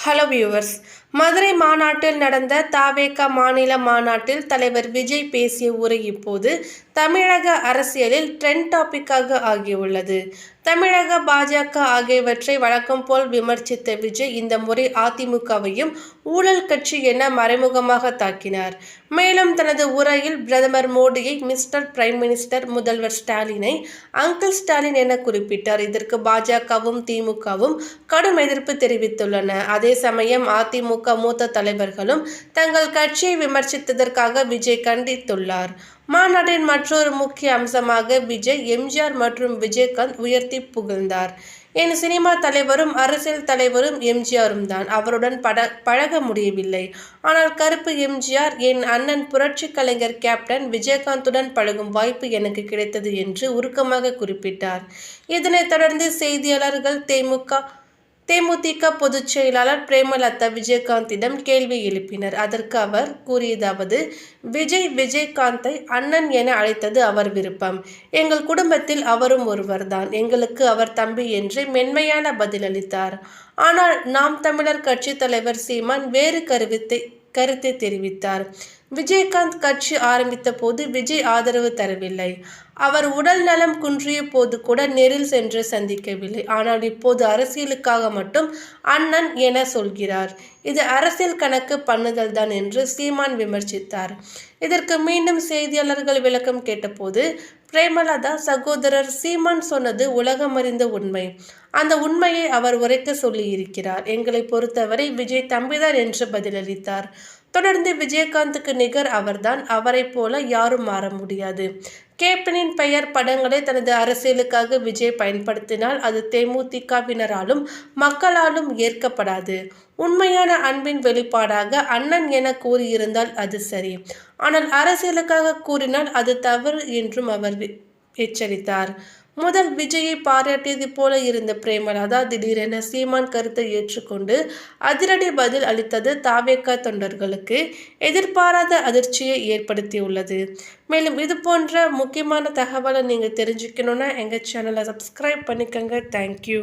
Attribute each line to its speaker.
Speaker 1: Hello viewers. Madurai மாநாட்டில் நடந்த தவேக மாநில மாநாட்டில் தலைவர் விஜய் பேசிய உரை இப்போது தமிழக அரசியலில் ட்ரெண்ட் டாபிக்காக ஆகியுள்ளது. தமிழக பாஜக ஆகியவற்றை வழக்கம் போல் விமர்சித்த விஜய் இந்த முறை அதிமுகவையும் ஊழல் கட்சி என மறைமுகமாக தாக்கினார். மேலும் தனது உரையில் பிரதமர் மோடியை மிஸ்டர் பிரைம் மினிஸ்டர், முதல்வர் ஸ்டாலினை அங்கிள் ஸ்டாலின் என குறிப்பிட்டார். இதற்கு பாஜகவும் திமுகவும் கடும் எதிர்ப்பு தெரிவித்துள்ளன. அதே சமயம் அதிமுக மூத்த தலைவர்களும் தங்கள் கட்சியை விமர்சித்ததற்காக விஜய் கண்டித்துள்ளார். மாநாட்டின் மற்றொரு முக்கிய அம்சமாக விஜய் எம்ஜிஆர் மற்றும் விஜயகாந்த் உயர்த்தி புகழ்ந்தார். என் சினிமா தலைவரும் அரசியல் தலைவரும் எம்ஜிஆரும் தான். அவருடன் பழக முடியவில்லை. ஆனால் கருப்பு எம்ஜிஆர், என் அண்ணன் புரட்சி கலைஞர் கேப்டன் விஜயகாந்துடன் பழகும் வாய்ப்பு எனக்கு கிடைத்தது என்று உருக்கமாக குறிப்பிட்டார். இதனைத் தொடர்ந்து செய்தியாளர்கள் தேமுதிக பொதுச் செயலாளர் பிரேமலதா விஜயகாந்திடம் கேள்வி எழுப்பினர். அதற்கு அவர் கூறியதாவது: விஜயகாந்தை அண்ணன் என அழைத்தது அவர் விருப்பம். எங்கள் குடும்பத்தில் அவரும் ஒருவர்தான். எங்களுக்கு அவர் தம்பி என்று மென்மையான பதிலளித்தார். ஆனால் நாம் தமிழர் கட்சி தலைவர் சீமான் வேறு கருத்தை தெரிவித்தார். விஜயகாந்த் கட்சி ஆரம்பித்த போது விஜய் ஆதரவு தரவில்லை. அவர் உடல் நலம் குன்றிய போது கூட நேரில் சென்று சந்திக்கவில்லை. ஆனால் இப்போது அரசியலுக்காக மட்டும் அண்ணன் என சொல்கிறார். இது அரசியல் கணக்கு பண்ணுதல் தான் என்று சீமான் விமர்சித்தார். இதற்கு மீண்டும் செய்தியாளர்கள் விளக்கம் கேட்டபோது பிரேமலதா, சகோதரர் சீமான் சொன்னது உலகமறிந்த உண்மை. அந்த உண்மையை அவர் உரைக்க சொல்லியிருக்கிறார். எங்களை பொறுத்தவரை விஜய் தம்பிதான் என்று பதிலளித்தார். தொடர்ந்து விஜயகாந்துக்கு நிகர் அவர்தான். அவரை போல யாரும் மாற முடியாது. கேப்டனின் பெயர் படங்களை தனது அரசியலுக்காக விஜய் பயன்படுத்தினால் அது தேமுதிகவினராலும் மக்களாலும் ஏற்கப்படாது. உண்மையான அன்பின் வெளிப்பாடாக அண்ணன் என கூறியிருந்தால் அது சரி. ஆனால் அரசியலுக்காக கூறினால் அது தவறு என்றும் அவர் எச்சரித்தார். முதல் விஜயை பாராட்டியது போல இருந்த பிரேமலதா திடீரென சீமான் கருத்தை ஏற்றுக்கொண்டு அதிரடி பதில் அளித்தது தவேக தொண்டர்களுக்கு எதிர்பாராத அதிர்ச்சியை ஏற்படுத்தியுள்ளது. மேலும் இது போன்ற முக்கியமான தகவலை நீங்கள் தெரிஞ்சுக்கணுன்னா எங்கள் சேனலை சப்ஸ்கிரைப் பண்ணிக்கோங்க. தேங்க்யூ.